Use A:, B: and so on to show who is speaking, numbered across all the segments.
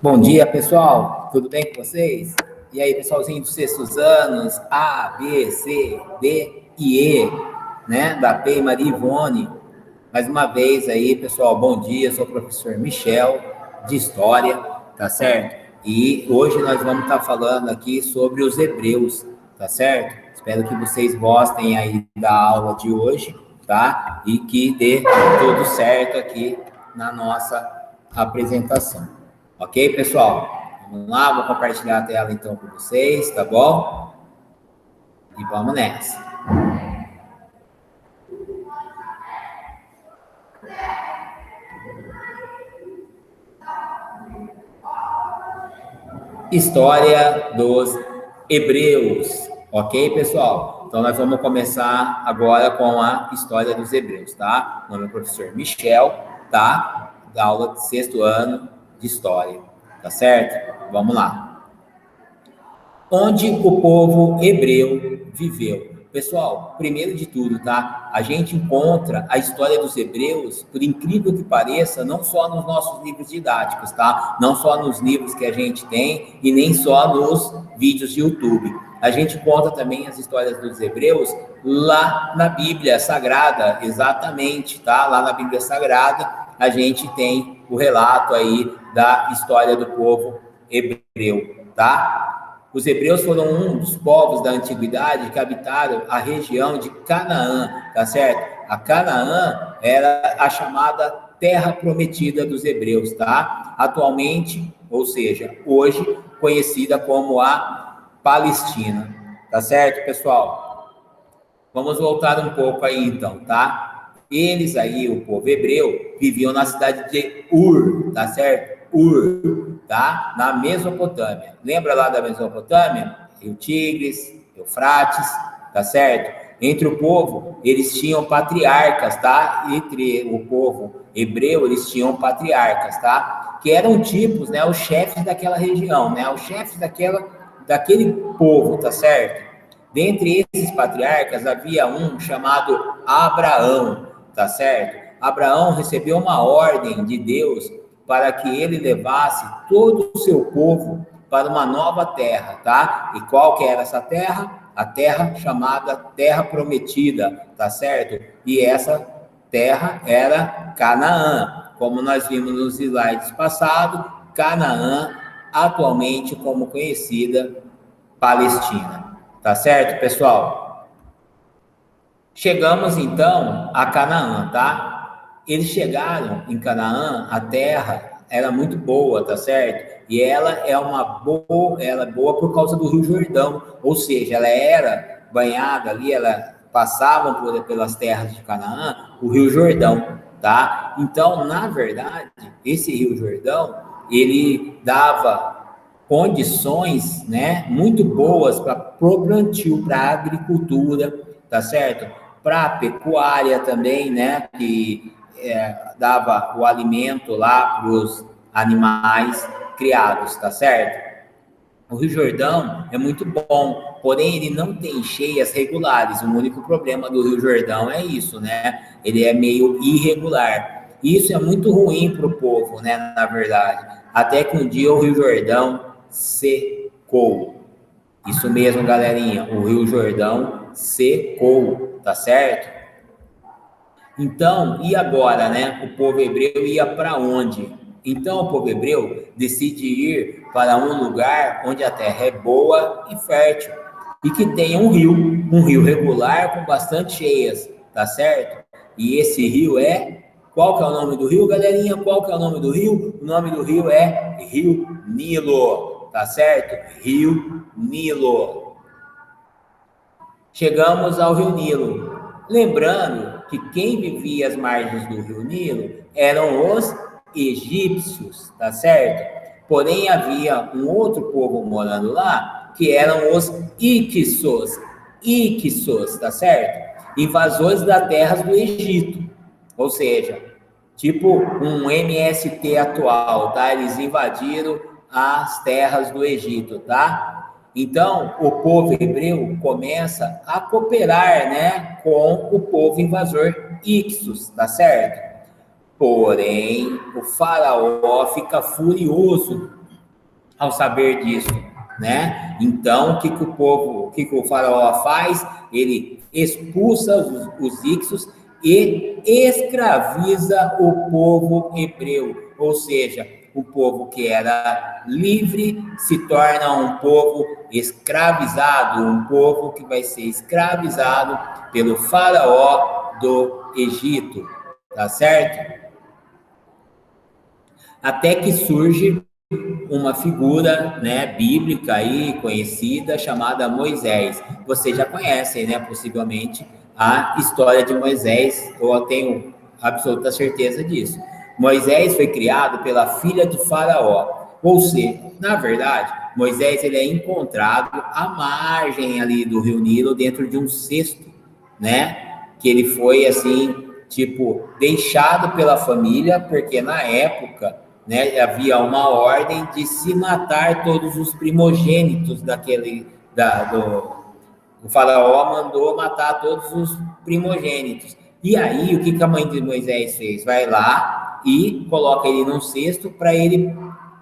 A: Bom dia, pessoal. Tudo bem com vocês? E aí, pessoalzinho dos sextos anos, A, B, C, D e E, né? Da P e Maria Ivone. Mais uma vez aí, pessoal, bom dia. Eu sou o professor Michel, de História, tá certo? E hoje nós vamos estar falando aqui sobre os Hebreus, tá certo? Espero que vocês gostem aí da aula de hoje, tá? E que dê tudo certo aqui na nossa apresentação. Ok, pessoal? Vamos lá, vou compartilhar a tela então com vocês, tá bom? E vamos nessa. História dos Hebreus, ok, pessoal? Então, nós vamos começar agora com a história dos Hebreus, tá? Meu nome é o professor Michel, tá? Da aula de sexto ano de História, tá certo? Vamos lá. Onde o povo hebreu viveu. Pessoal, primeiro de tudo, tá? A gente encontra a história dos hebreus, por incrível que pareça, não só nos nossos livros didáticos, tá? Não só nos livros que a gente tem e nem só nos vídeos de YouTube. A gente conta também as histórias dos hebreus lá na Bíblia Sagrada, exatamente, tá? Lá na Bíblia Sagrada, a gente tem o relato aí da história do povo hebreu, tá? Os hebreus foram um dos povos da antiguidade que habitaram a região de Canaã, tá certo? A Canaã era a chamada terra prometida dos hebreus, tá? Atualmente, ou seja, hoje, conhecida como a Palestina, tá certo, pessoal? Vamos voltar um pouco aí então, tá? Eles aí, o povo hebreu, viviam na cidade de Ur, tá certo? Ur, tá? Na Mesopotâmia. Lembra lá da Mesopotâmia? Rio Tigres, Eufrates, tá certo? Entre o povo, eles tinham patriarcas, tá? Entre o povo hebreu, eles tinham patriarcas, tá? Que eram tipos, né? Os chefes daquela região, né? Os chefes daquele povo, tá certo? Dentre esses patriarcas, havia um chamado Abraão, tá certo? Abraão recebeu uma ordem de Deus para que ele levasse todo o seu povo para uma nova terra, tá? E qual que era essa terra? A terra chamada Terra Prometida, tá certo? E essa terra era Canaã, como nós vimos nos slides passados, Canaã, atualmente como conhecida Palestina. Tá certo, pessoal? Chegamos então a Canaã, tá? Eles chegaram em Canaã, a terra era muito boa, tá certo? E ela é boa por causa do Rio Jordão, ou seja, ela era banhada ali, ela passavam pelas terras de Canaã, o Rio Jordão, tá? Então, na verdade, esse Rio Jordão, ele dava condições, né, muito boas para o plantio, para a agricultura, tá certo? Para a pecuária também, né, que dava o alimento lá para os animais criados, tá certo? O Rio Jordão é muito bom, porém ele não tem cheias regulares. O único problema do Rio Jordão é isso, né? Ele é meio irregular. Isso é muito ruim para o povo, né? Na verdade. Até que um dia o Rio Jordão secou. Isso mesmo, galerinha. O Rio Jordão secou, tá certo? Então, e agora, né? O povo hebreu ia para onde? Então, o povo hebreu decide ir para um lugar onde a terra é boa e fértil e que tenha um rio regular com bastante cheias, tá certo? E esse rio qual que é o nome do rio, galerinha? Qual que é o nome do rio? O nome do rio é Rio Nilo, tá certo? Rio Nilo. Chegamos ao Rio Nilo. Lembrando que quem vivia às margens do Rio Nilo eram os egípcios, tá certo? Porém, havia um outro povo morando lá, que eram os Iquissos, tá certo? Invasores das terras do Egito. Ou seja, tipo um MST atual, tá? Eles invadiram as terras do Egito, tá? Então, o povo hebreu começa a cooperar, né, com o povo invasor Ixos, tá certo? Porém, o faraó fica furioso ao saber disso, né? Então, o que o faraó faz? Ele expulsa os íxios e escraviza o povo hebreu, ou seja, o povo que era livre se torna um povo escravizado, um povo que vai ser escravizado pelo faraó do Egito, tá certo? Até que surge uma figura, né, bíblica aí conhecida chamada Moisés. Vocês já conhecem, né, possivelmente a história de Moisés, eu tenho absoluta certeza disso. Moisés foi criado pela filha de Faraó, ou seja, na verdade, Moisés ele é encontrado à margem ali do Rio Nilo dentro de um cesto, né, que ele foi assim, tipo, deixado pela família, porque na época, né, havia uma ordem de se matar todos os primogênitos o faraó mandou matar todos os primogênitos. E aí, o que a mãe de Moisés fez? Vai lá e coloca ele num cesto para ele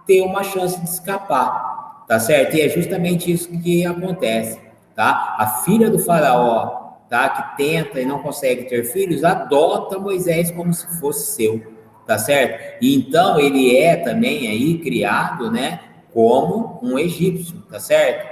A: ter uma chance de escapar, tá certo? E é justamente isso que acontece, tá? A filha do faraó, tá, que tenta e não consegue ter filhos, adota Moisés como se fosse seu, tá certo? E então ele é também aí criado, né, como um egípcio, tá certo?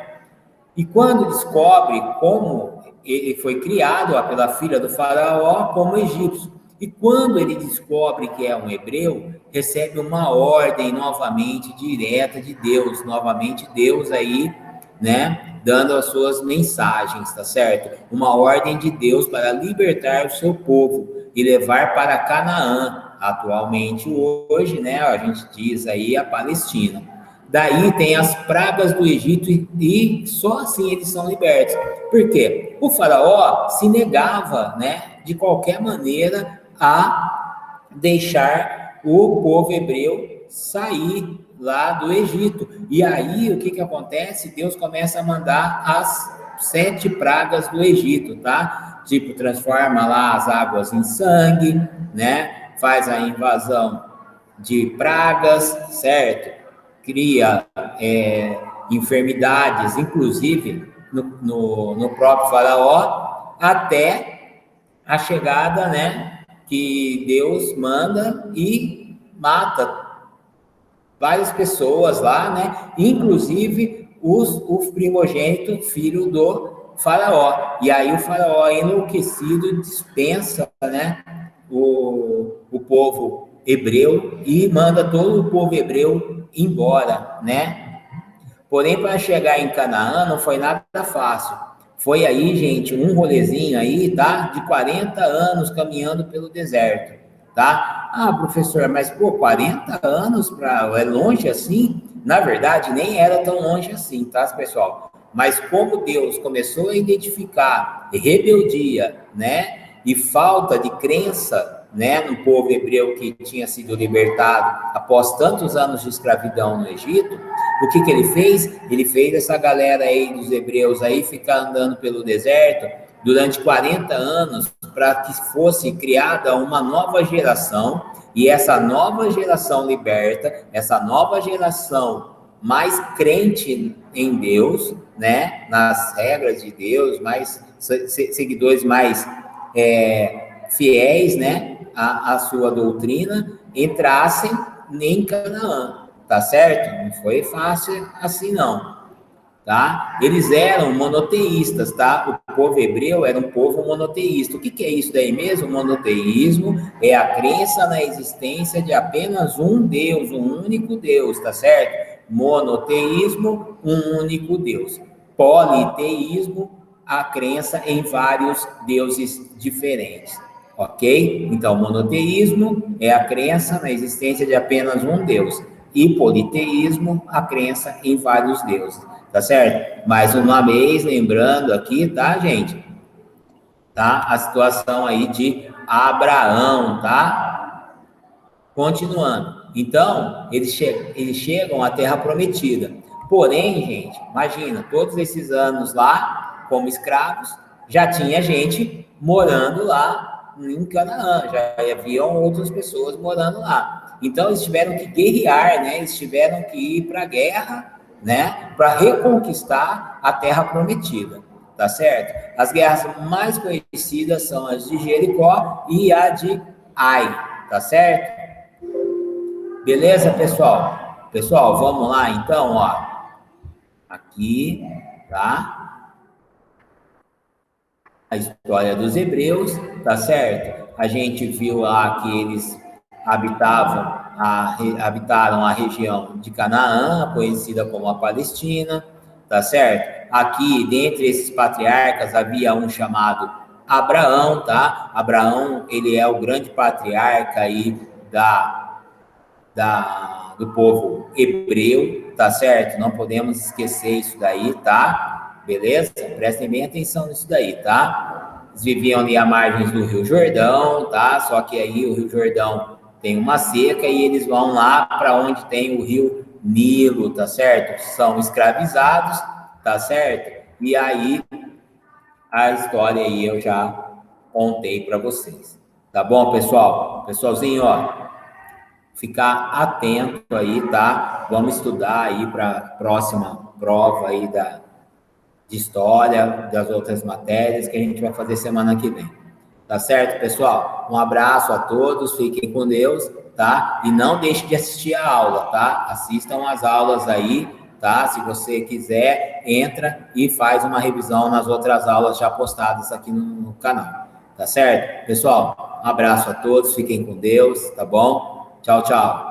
A: E quando descobre como ele foi criado pela filha do faraó como egípcio, e quando ele descobre que é um hebreu, recebe uma ordem novamente direta de Deus, novamente Deus aí, né, dando as suas mensagens, tá certo? Uma ordem de Deus para libertar o seu povo e levar para Canaã, atualmente hoje, né, a gente diz aí a Palestina. Daí tem as pragas do Egito e só assim eles são libertos. Por quê? O faraó se negava, né, de qualquer maneira a deixar o povo hebreu sair lá do Egito. E aí o que acontece? Deus começa a mandar as 7 pragas do Egito, tá? Tipo, transforma lá as águas em sangue, né? Faz a invasão de pragas, certo? Cria enfermidades, inclusive no próprio faraó, até a chegada, né, que Deus manda e mata várias pessoas lá, né, inclusive o primogênito filho do faraó. E aí o faraó, enlouquecido, dispensa, né, o povo hebreu e manda todo o povo hebreu embora, né? Porém, para chegar em Canaã não foi nada fácil. Foi aí, gente, um rolezinho aí, tá? De 40 anos caminhando pelo deserto, tá? Ah, professor, mas, pô, 40 anos é longe assim? Na verdade, nem era tão longe assim, tá, pessoal? Mas como Deus começou a identificar rebeldia, né? E falta de crença, né, no povo hebreu que tinha sido libertado após tantos anos de escravidão no Egito, o que ele fez? Ele fez essa galera aí dos hebreus aí ficar andando pelo deserto durante 40 anos para que fosse criada uma nova geração, e essa nova geração liberta, essa nova geração mais crente em Deus, né, nas regras de Deus, mais seguidores mais fiéis, né, à sua doutrina, entrassem em Canaã, tá certo? Não foi fácil assim, não, tá? Eles eram monoteístas, tá? O povo hebreu era um povo monoteísta. O que é isso daí mesmo? Monoteísmo é a crença na existência de apenas um Deus, um único Deus, tá certo? Monoteísmo, um único Deus. Politeísmo, a crença em vários deuses diferentes. Ok? Então, monoteísmo é a crença na existência de apenas um Deus. E politeísmo, a crença em vários deuses. Tá certo? Mais uma vez, lembrando aqui, tá, gente? Tá? A situação aí de Abraão, tá? Continuando. Então, eles chegam à Terra Prometida. Porém, gente, imagina, todos esses anos lá, como escravos, já tinha gente morando lá lá em Canaã, já haviam outras pessoas morando lá. Então, eles tiveram que guerrear, né? Eles tiveram que ir para a guerra, né? Para reconquistar a terra prometida, tá certo? As guerras mais conhecidas são as de Jericó e a de Ai, tá certo? Beleza, pessoal? Pessoal, vamos lá, então, ó. Aqui, tá? A história dos hebreus, tá certo? A gente viu lá que eles habitaram a região de Canaã, conhecida como a Palestina, tá certo? Aqui, dentre esses patriarcas, havia um chamado Abraão, tá? Abraão, ele é o grande patriarca aí do povo hebreu, tá certo? Não podemos esquecer isso daí, tá? Beleza? Prestem bem atenção nisso daí, tá? Eles viviam ali à margem do Rio Jordão, tá? Só que aí o Rio Jordão tem uma seca e eles vão lá para onde tem o Rio Nilo, tá certo? São escravizados, tá certo? E aí a história aí eu já contei para vocês. Tá bom, pessoal? Pessoalzinho, ó, ficar atento aí, tá? Vamos estudar aí para a próxima prova aí de história, das outras matérias que a gente vai fazer semana que vem. Tá certo, pessoal? Um abraço a todos, fiquem com Deus, tá? E não deixe de assistir a aula, tá? Assistam as aulas aí, tá? Se você quiser, entra e faz uma revisão nas outras aulas já postadas aqui no canal. Tá certo? Pessoal, um abraço a todos, fiquem com Deus, tá bom? Tchau, tchau.